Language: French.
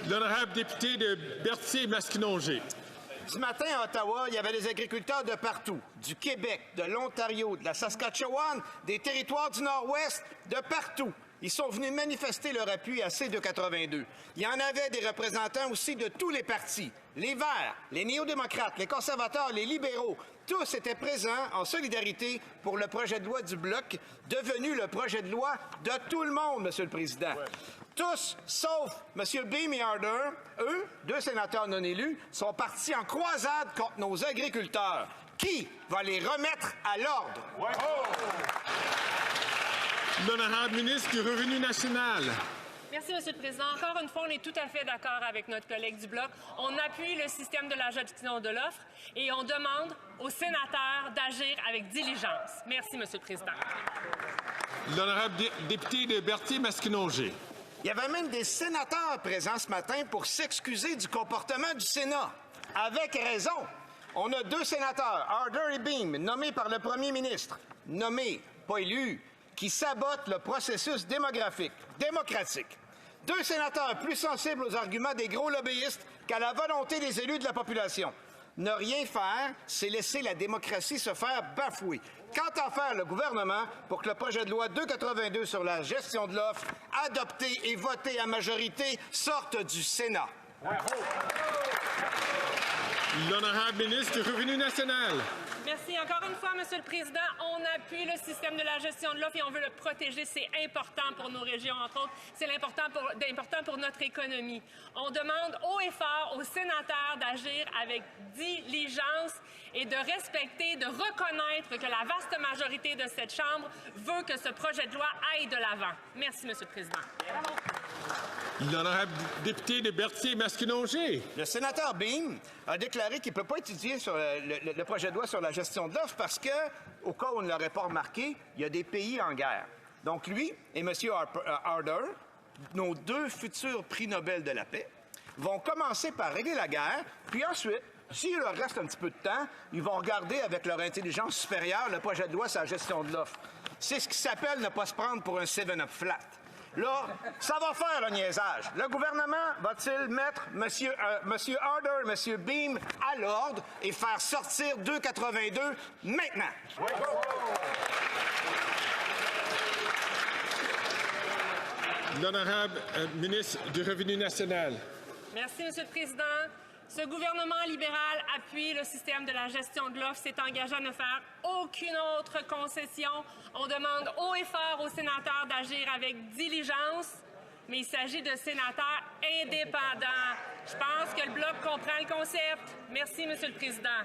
L'honorable député de Berthier-Masquinongé. Ce matin, à Ottawa, il y avait des agriculteurs de partout, du Québec, de l'Ontario, de la Saskatchewan, des territoires du Nord-Ouest, de partout. Ils sont venus manifester leur appui à C-282. Il y en avait des représentants aussi de tous les partis. Les Verts, les néo-démocrates, les conservateurs, les libéraux, tous étaient présents en solidarité pour le projet de loi du Bloc, devenu le projet de loi de tout le monde, Monsieur le Président. Ouais. Tous, sauf M. Beam et Harder, eux, deux sénateurs non élus, sont partis en croisade contre nos agriculteurs. Qui va les remettre à l'ordre? Ouais. Oh! L'honorable ministre du Revenu national. Merci, M. le Président. Encore une fois, on est tout à fait d'accord avec notre collègue du Bloc. On appuie le système de la gestion de l'offre et on demande aux sénateurs d'agir avec diligence. Merci, M. le Président. L'honorable député de Berthier-Masquinongé. Il y avait même des sénateurs présents ce matin pour s'excuser du comportement du Sénat. Avec raison. On a deux sénateurs, Harder et Beam, nommés par le premier ministre, nommés, pas élus, qui sabotent le processus démocratique. Deux sénateurs plus sensibles aux arguments des gros lobbyistes qu'à la volonté des élus de la population. Ne rien faire, c'est laisser la démocratie se faire bafouer. Qu'entend faire le gouvernement pour que le projet de loi 282 sur la gestion de l'offre, adopté et voté à majorité, sorte du Sénat? L'honorable ministre du Revenu national. Merci. Encore une fois, Monsieur le Président, on appuie le système de la gestion de l'offre et on veut le protéger. C'est important pour nos régions, entre autres. C'est important pour notre économie. On demande haut et fort aux sénateurs d'agir avec diligence et de respecter, de reconnaître que la vaste majorité de cette Chambre veut que ce projet de loi aille de l'avant. Merci, Monsieur le Président. L'honorable député de Berthier-Masquinongé. Le sénateur Beam a déclaré qu'il ne peut pas étudier sur le projet de loi sur la gestion de l'offre parce que, au cas où on ne l'aurait pas remarqué, il y a des pays en guerre. Donc lui et M. Harder, nos deux futurs prix Nobel de la paix, vont commencer par régler la guerre, puis ensuite, s'il leur reste un petit peu de temps, ils vont regarder avec leur intelligence supérieure le projet de loi sur la gestion de l'offre. C'est ce qui s'appelle ne pas se prendre pour un 7-up flat. Là, ça va faire le niaisage. Le gouvernement va-t-il mettre M. Harder, M. Beam à l'ordre et faire sortir 282 maintenant? Oui. L'honorable ministre du Revenu national. Merci, M. le Président. Ce gouvernement libéral appuie le système de la gestion de l'offre, s'est engagé à ne faire aucune autre concession. On demande haut et fort aux sénateurs d'agir avec diligence, mais il s'agit de sénateurs indépendants. Je pense que le Bloc comprend le concept. Merci, M. le Président.